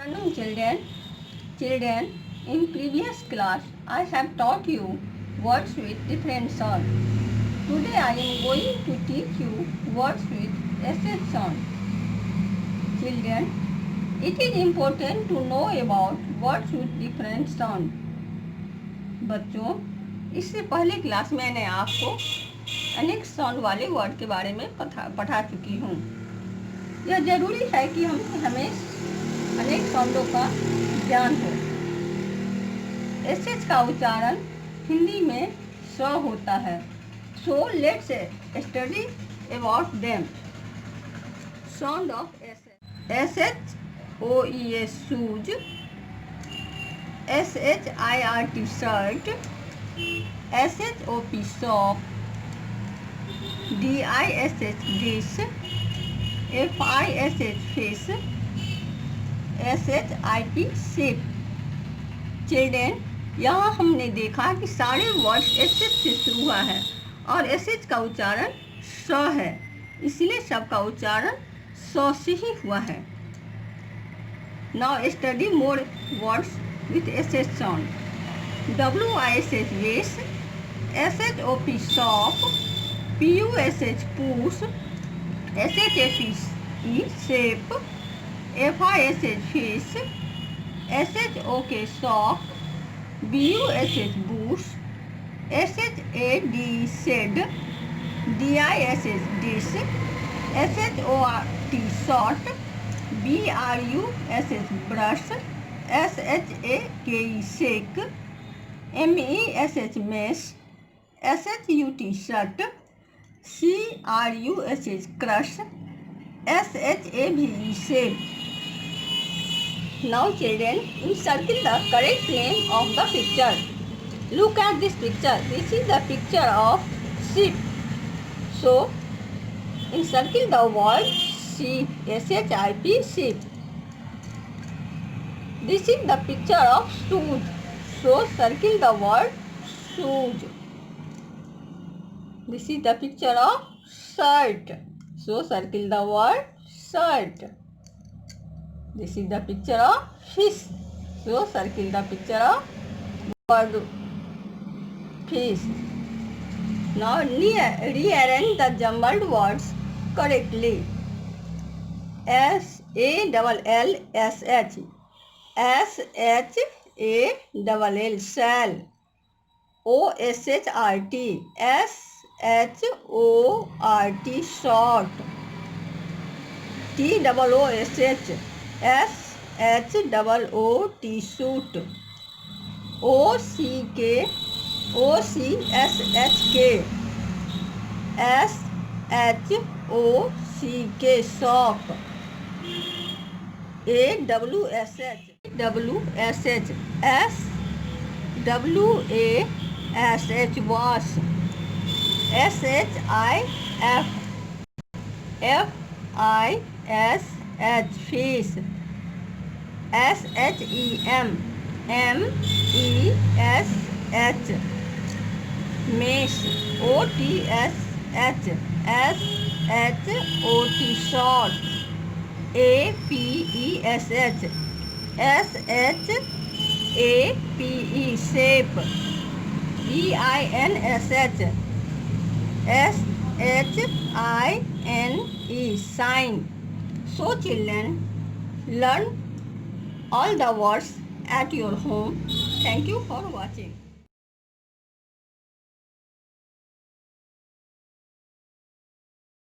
Afternoon, children, in previous class I have taught you words with different sound. Today I am going to teach you words with sh sound. Children, it is important to know about words with different sound. बच्चों, इससे पहले class में मैंने आपको अनेक sound वाले word के बारे में पढ़ा चुकी हूँ। यह जरूरी है कि हमें अनेक साउंडों का ज्ञान हो। एसएच का उच्चारण हिंदी में स होता है। So let's study about them. Sound of SH OEA shoes, SHIRT shirt, SHOP shop, DISH dish, FISH fish, SHIP ship. Children, यहाँ हमने देखा कि सारे वर्ड्स SH से शुरू हुआ है और SH का उच्चारण स है, इसलिए सबका उच्चारण स से ही हुआ है। Now study more words with SH sound. WISH wish, SHOP shop, PUSH push, SHAPE shape, FISH fish, SHOK shock, BUSH bush, SHAD shade, DISH dish, SHORT short, BRUSH brush, SHAKE shake, MESH mesh, SHUT shut, CRUSH crush, SHAVE shape. Now children, encircle the correct name of the picture. Look at this picture. This is the picture of sheep. So, encircle the word sheep, SHIP sheep. This is the picture of shoes. So, circle the word shoes. This is the picture of shirt. So, circle the word shirt. This is the picture of fish. So, circle the picture of word fish. Now, rearrange the jumbled words correctly. SALLSH, SHALL shall, OSHRT, SHORT short, TOOSH, SHOOT shoot, OCK, OCSHK, SHOCK shock, AWSH, WSH, SWASH wash, SHIF, FISH fish, SHEM, MESH mesh, OTSH, SHOT short, APESH, SHAPE shape, EINSH, sign. So children, learn all the words at your home. Thank you for watching.